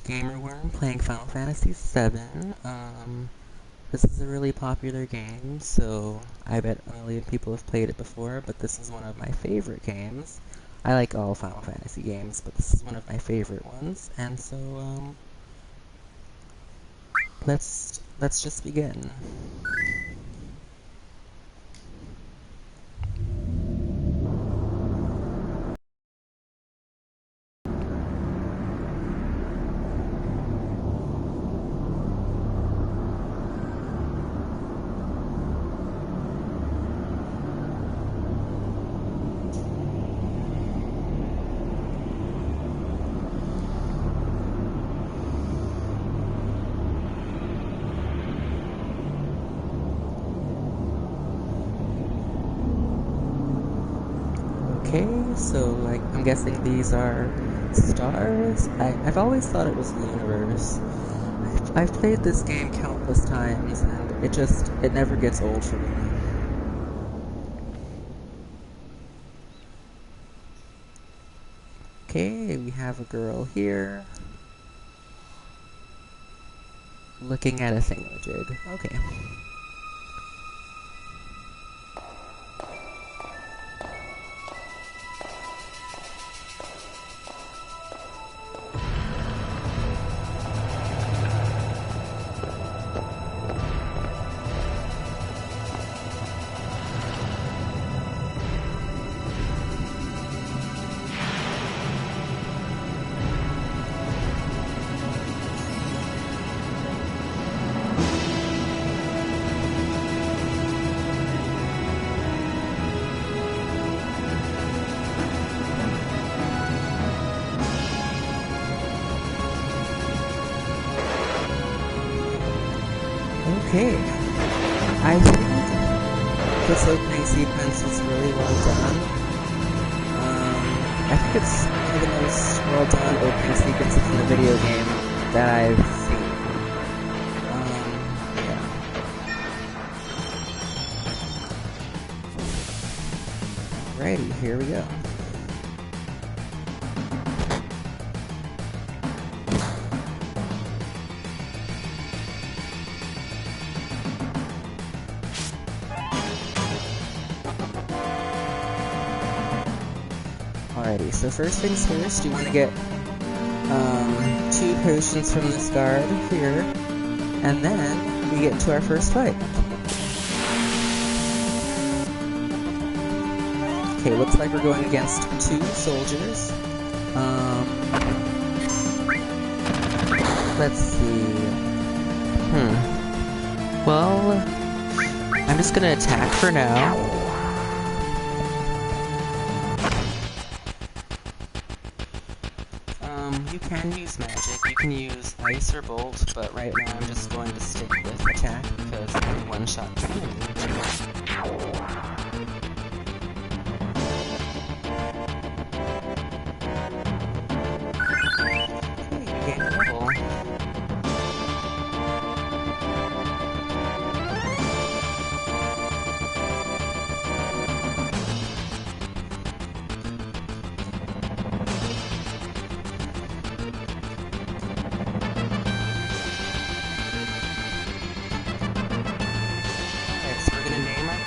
RedCapedGamerWorm playing Final Fantasy VII. This is a really popular game, so I bet a million people have played it before, but this is one of my favorite games. I like all Final Fantasy games, but this is one of my favorite ones, and so, let's just begin. Okay, so, like, I'm guessing these are stars? I've always thought it was the universe. I've played this game countless times, and it never gets old for me. Okay, we have a girl here. Looking at a thingamajig. Okay. Okay, I think this opening sequence is really well done. I think it's one of the most well done opening sequences in a video game that I've seen. Yeah. Alrighty, here we go. Alrighty, so first things first, you want to get 2 potions from this guard here, and then we get to our first fight. Okay, looks like we're going against 2 soldiers. Let's see. Well, I'm just gonna attack for now. You can use magic, you can use ice or bolt, but right now I'm just going to stick with attack because I'm one-shot damage. Okay, we gain a level.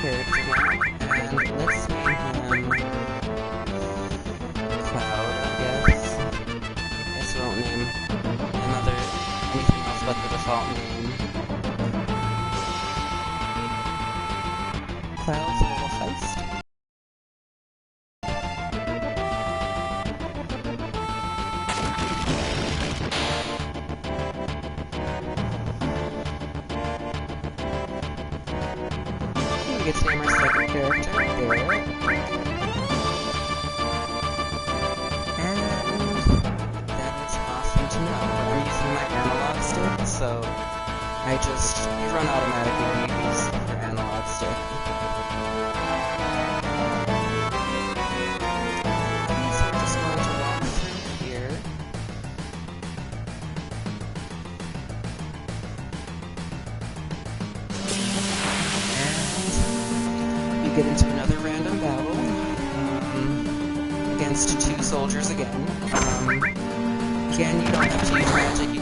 Character now, and let's name him Cloud, I guess. Guess we won't name anything else but the default name. Cloud's little heist. We get to name our second character, Barrett. And that is awesome to know. I'm using my analog stick, so you run automatically when you use your analog stick. So we're just going to walk through here. Get into another random battle against 2 soldiers again. Again, you don't have to use magic,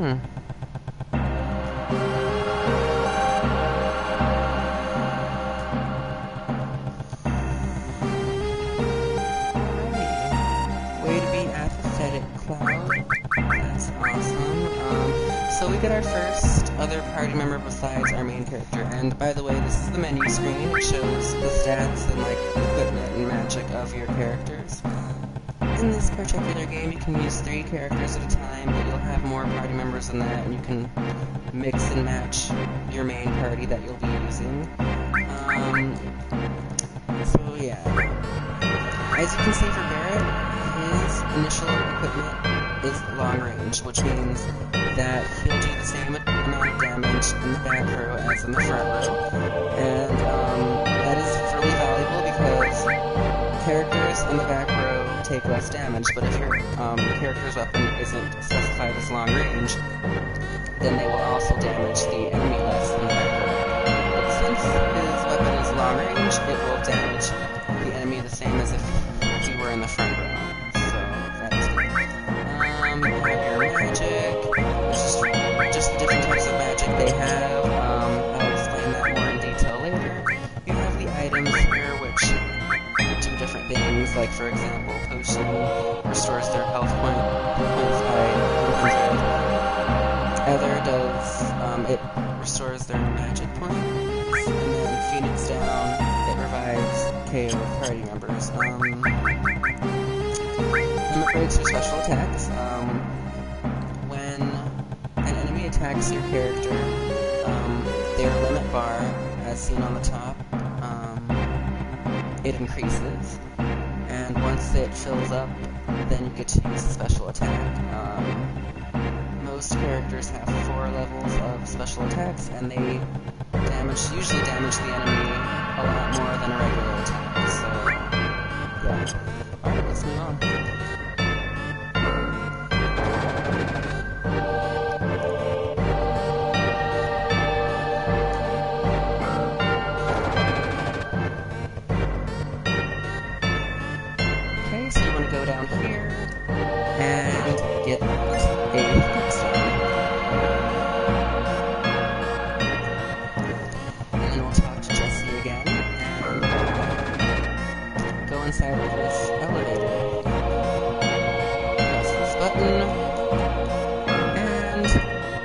Way to be apathetic, Cloud. That's awesome. So we get our first other party member besides our main character. And by the way, this is the menu screen. It shows the stats and like equipment and magic of your characters. In this particular game, you can use 3 characters at a time, but you'll have more party members than that, and you can mix and match your main party that you'll be using. So yeah. As you can see for Barrett, his initial equipment is long range, which means that he'll do the same amount of damage in the back row as in the front row. And that is really valuable because characters in the back row take less damage, but if your character's weapon isn't specified as long range, then they will also damage the enemy less in the back row. But since his weapon is long range, it will damage the enemy the same as if he were in the front row. So that is good. You have your magic, just the different types of magic they have. I'll explain that more in detail later. You have the items here, which do different things, like for example, potion restores their health points by 100. Other does, it restores their magic points, and then Phoenix Down, it revives KO party members. Limit breaks are special attacks. When an enemy attacks your character, their limit bar, as seen on the top, it increases, and once it fills up, then you get to use a special attack. Most characters have 4 levels of special attacks, and they usually damage the enemy a lot more than a regular attack, so yeah. Alright, let's move on. Go down here and get a stone. And then we'll talk to Jesse again and go inside of this elevator. Press this button and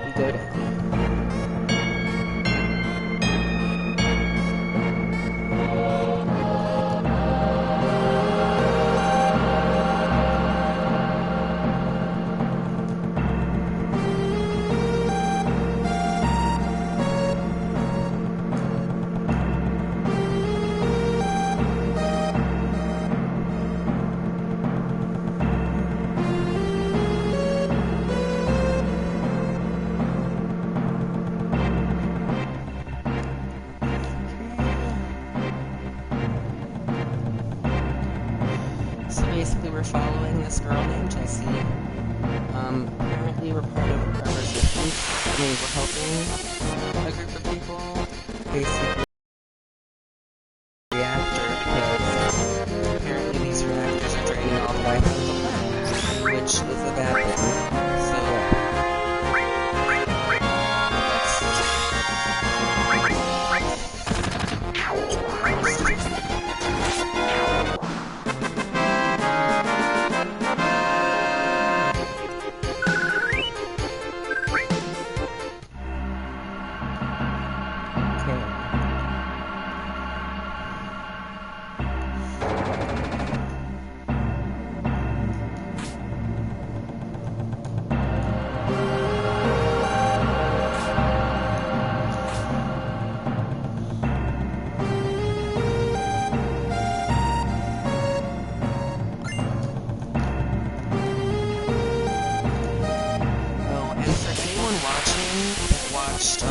we go down. Basically, we're following this girl named Jessie. Apparently we're part of a resistance. I mean, we're helping a group of people. Basically, Reactor, because apparently these reactors are draining all the life out of the planet, which is a bad thing. So,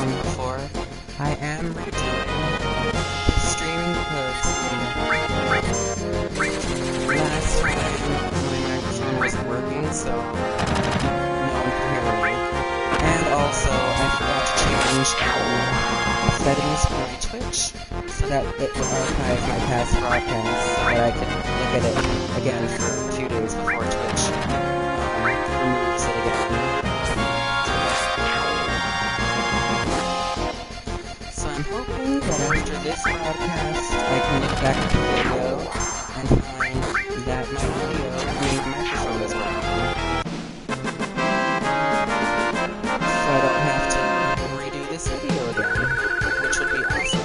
before, I am redoing the streaming because last time my microphone wasn't working, so no one could hear me. And also, I forgot to change settings for my Twitch so that it would archive my past broadcasts so that I could look at it again for a few days before Twitch removes it again. hoping that after this broadcast, I can look back at the video and find that my audio, my microphone is working. So I don't have to redo this video again, which would be awesome.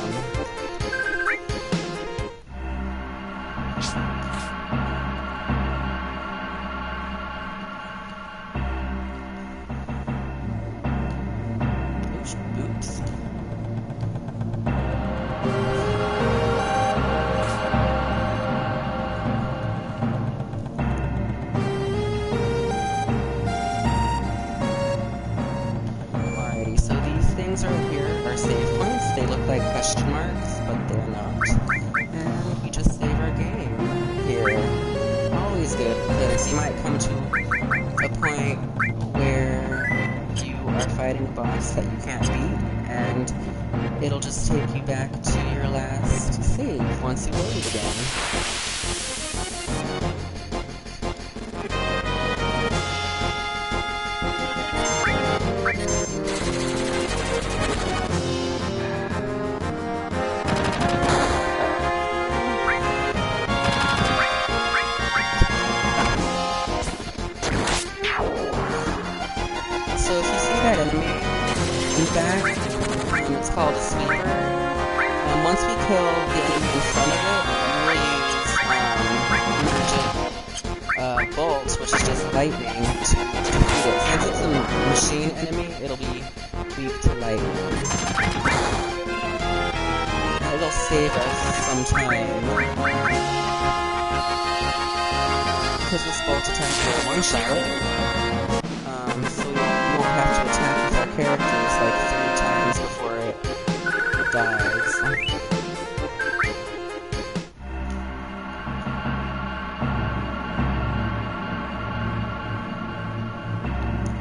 Oops. Alrighty, so these things right here are save points. They look like question marks, but they're not. And we just save our game here. Always good, because you might come to a point where you are fighting a boss that you can't beat, and it'll just take you back to your last save once you load it again. So if you see that enemy in back, it's called a sweeper. Once we kill the enemy in front of it, we'll use magic bolts, which is just lightning, to defeat it. Since it's a machine enemy, it'll be weak to lightning. And it'll save us some time. Because this bolt attack is one-shot. So we won't have to attack with our characters like 3 times before it dies.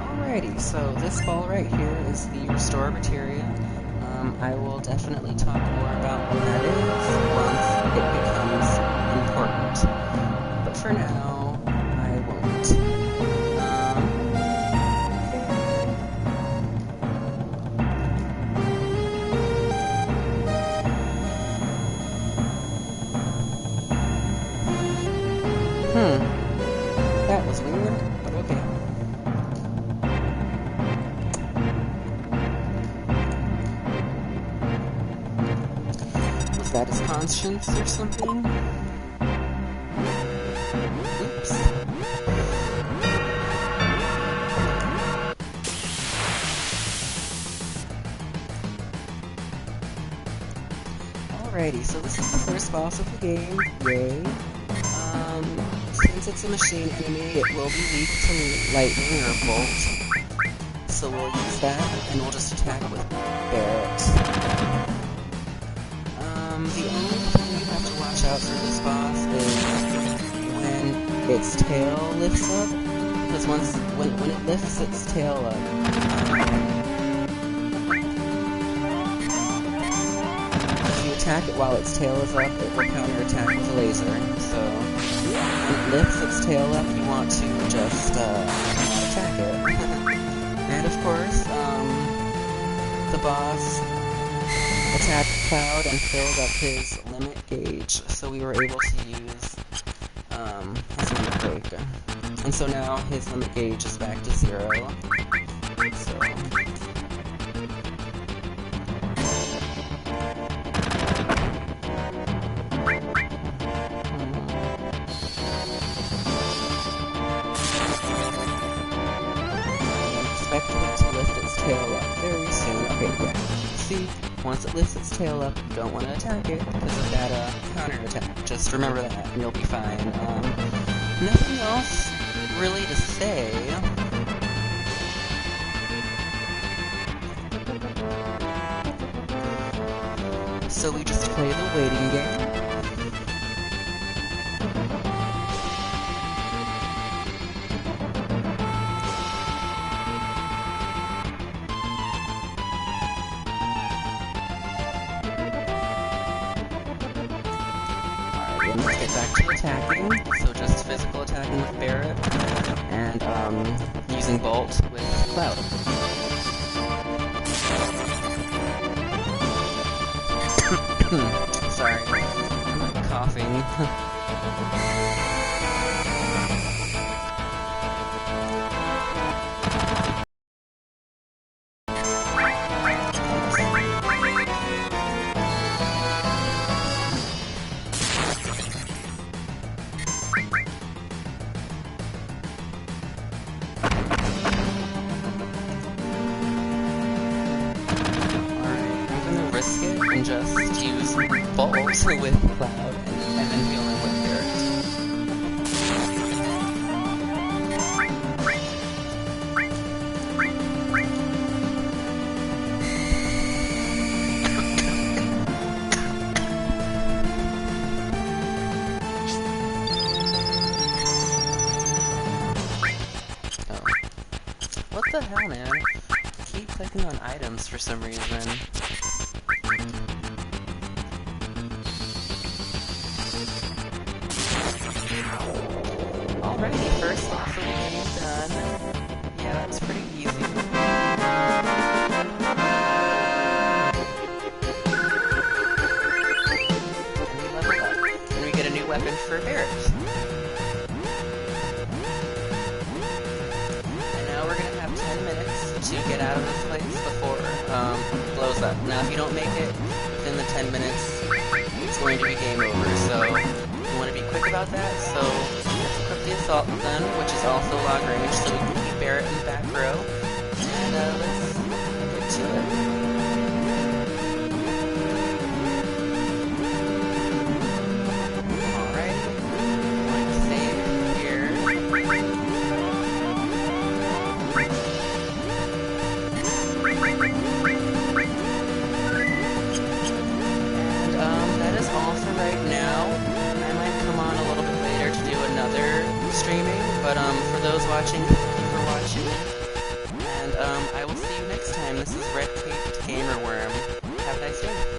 Alrighty, so this ball right here is the restore materia. I will definitely talk more about what that is once it becomes important. But for now, I won't. That was weird, but okay. Was that his conscience or something? Oops. Alrighty, so this is the first boss of the game. Yay. Since it's a machine enemy, it will be weak to lightning or bolt. So we'll use that, and we'll just attack with Barrett. The only thing you have to watch out for this boss is when its tail lifts up. Because when it lifts its tail up, if you attack it while its tail is up, it will counterattack with a laser. So when it lifts its tail up, you want to just attack it. And of course, the boss attacked Cloud and filled up his limit gauge, so we were able to use his limit break. And so now his limit gauge is back to 0. So to lift its tail up very soon. Okay, yeah. See, once it lifts its tail up, you don't want to attack it because of that counter attack. Just remember that, and you'll be fine. Nothing else really to say. So we just play the waiting game. Let's get back to attacking. So just physical attacking with Barrett, and using Bolt with Cloud. Sorry, I'm coughing. Risk it and just use balls with Cloud and then heal him with Barret. Oh. What the hell, man? I keep clicking on items for some reason. Alrighty, first half of the game done. Yeah, that's pretty easy. And we level up. And we get a new weapon for Barret. And now we're gonna have 10 minutes to get out of this place before it blows up. Now if you don't make it within the 10 minutes, it's going to be game over, so you want to be quick about that, so let's equip the assault gun, which is also long range, so we can keep Barret in the back row, and let's get to it. Alright, going to save here. And that is all for right now. I might come on a little bit later to do another streaming, but for those watching, thank you for watching, and I will see you next time. This is RedCapedGamerWorm. Have a nice day.